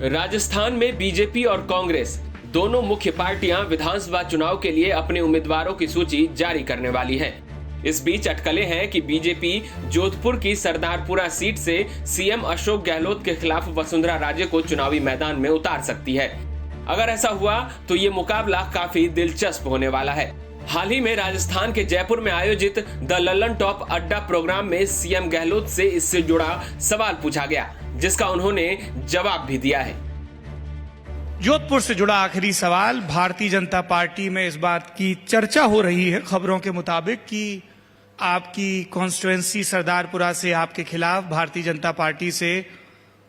राजस्थान में बीजेपी और कांग्रेस दोनों मुख्य पार्टियां विधानसभा चुनाव के लिए अपने उम्मीदवारों की सूची जारी करने वाली हैं। इस बीच अटकलें हैं कि बीजेपी जोधपुर की सरदारपुरा सीट से सीएम अशोक गहलोत के खिलाफ वसुंधरा राजे को चुनावी मैदान में उतार सकती है। अगर ऐसा हुआ तो ये मुकाबला काफी दिलचस्प होने वाला है। हाल ही में राजस्थान के जयपुर में आयोजित द लल्लन टॉप अड्डा प्रोग्राम में सीएम गहलोत से इससे जुड़ा सवाल पूछा गया, जिसका उन्होंने जवाब भी दिया है। जोधपुर से जुड़ा आखिरी सवाल। भारतीय जनता पार्टी में इस बात की चर्चा हो रही है खबरों के मुताबिक कि आपकी कॉन्स्टिट्युएंसी सरदारपुरा से आपके खिलाफ भारतीय जनता पार्टी से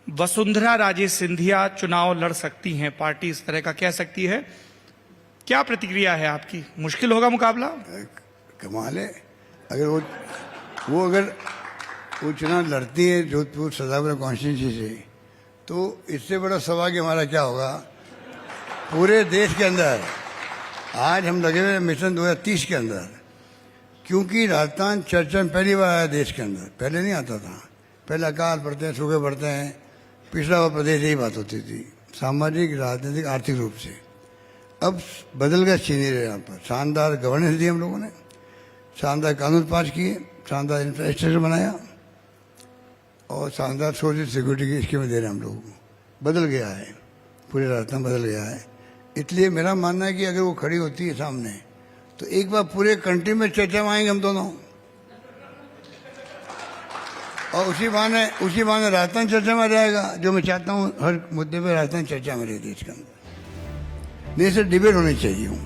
वसुंधरा राजे सिंधिया चुनाव लड़ सकती हैं। पार्टी इस तरह का कह सकती है। क्या प्रतिक्रिया है आपकी? मुश्किल होगा मुकाबला? कमाल है। अगर वो चुनाव लड़ती है जोधपुर सरदारपुरा कॉन्स्टिट्यूंसी से, तो इससे बड़ा सौभाग्य हमारा क्या होगा। पूरे देश के अंदर आज हम लगे हुए मिशन 2030 के अंदर, क्योंकि राजस्थान चर्चा में पहली बार आया देश के अंदर। पहले नहीं आता था। पहले अकाल पड़ते हैं, सूखे पड़ते हैं, पिछड़ा हुआ प्रदेश, यही बात होती थी सामाजिक, राजनीतिक, आर्थिक रूप से। अब बदल गया सीनियर। यहाँ पर शानदार गवर्नेंस दी हम लोगों ने, शानदार कानून पास किए, शानदार इंफ्रास्ट्रक्चर बनाया और शानदार सोशल सिक्योरिटी की स्कीमें दे रहे हैं हम लोगों को। बदल गया है, पूरे राजस्थान बदल गया है। इसलिए मेरा मानना है कि अगर वो खड़ी होती है सामने, तो एक बार पूरे कंट्री में चर्चा में आएंगे हम दोनों, और उसी बहाने राजस्थान चर्चा में रहेगा। जो मैं चाहता हूँ हर मुद्दे पर राजस्थान चर्चा में रहे देश के अंदर, नहीं सर, डिबेट होनी चाहिए।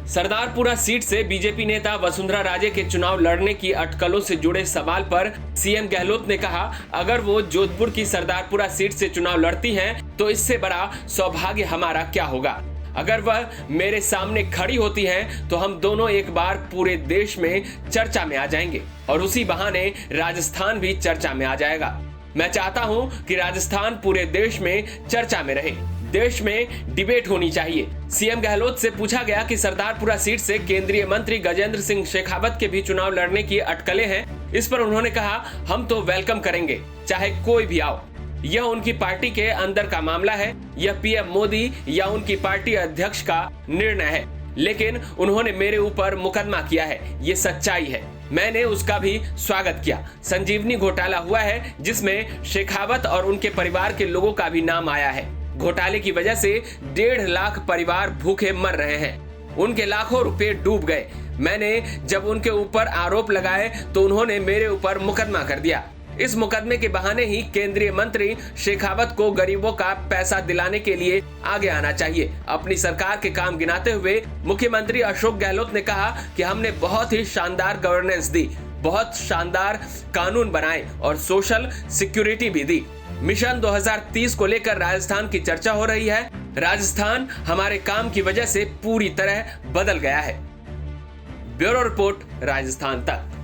सरदारपुरा सीट से बीजेपी नेता वसुंधरा राजे के चुनाव लड़ने की अटकलों से जुड़े सवाल पर सीएम गहलोत ने कहा, अगर वो जोधपुर की सरदारपुरा सीट से चुनाव लड़ती हैं, तो इससे बड़ा सौभाग्य हमारा क्या होगा। अगर वह मेरे सामने खड़ी होती हैं, तो हम दोनों एक बार पूरे देश में चर्चा में आ जाएंगे और उसी बहाने राजस्थान भी चर्चा में आ जाएगा। मैं चाहता हूं कि राजस्थान पूरे देश में चर्चा में रहे। देश में डिबेट होनी चाहिए। सीएम गहलोत से पूछा गया कि सरदारपुरा सीट से केंद्रीय मंत्री गजेंद्र सिंह शेखावत के भी चुनाव लड़ने की अटकलें हैं। इस पर उन्होंने कहा, हम तो वेलकम करेंगे, चाहे कोई भी आओ। यह उनकी पार्टी के अंदर का मामला है, यह पीएम मोदी या उनकी पार्टी अध्यक्ष का निर्णय है। लेकिन उन्होंने मेरे ऊपर मुकदमा किया है, ये सच्चाई है। मैंने उसका भी स्वागत किया। संजीवनी घोटाला हुआ है, जिसमें शेखावत और उनके परिवार के लोगों का भी नाम आया है। घोटाले की वजह से 1.5 लाख परिवार भूखे मर रहे हैं। उनके लाखों रुपए डूब गए। मैंने जब उनके ऊपर आरोप लगाए तो उन्होंने मेरे ऊपर मुकदमा कर दिया। इस मुकदमे के बहाने ही केंद्रीय मंत्री शेखावत को गरीबों का पैसा दिलाने के लिए आगे आना चाहिए। अपनी सरकार के काम गिनाते हुए मुख्यमंत्री अशोक गहलोत ने कहा कि हमने बहुत ही शानदार गवर्नेंस दी, बहुत शानदार कानून बनाए और सोशल सिक्योरिटी भी दी। मिशन 2030 को लेकर राजस्थान की चर्चा हो रही है। राजस्थान हमारे काम की वजह से पूरी तरह बदल गया है। ब्यूरो रिपोर्ट, राजस्थान तक।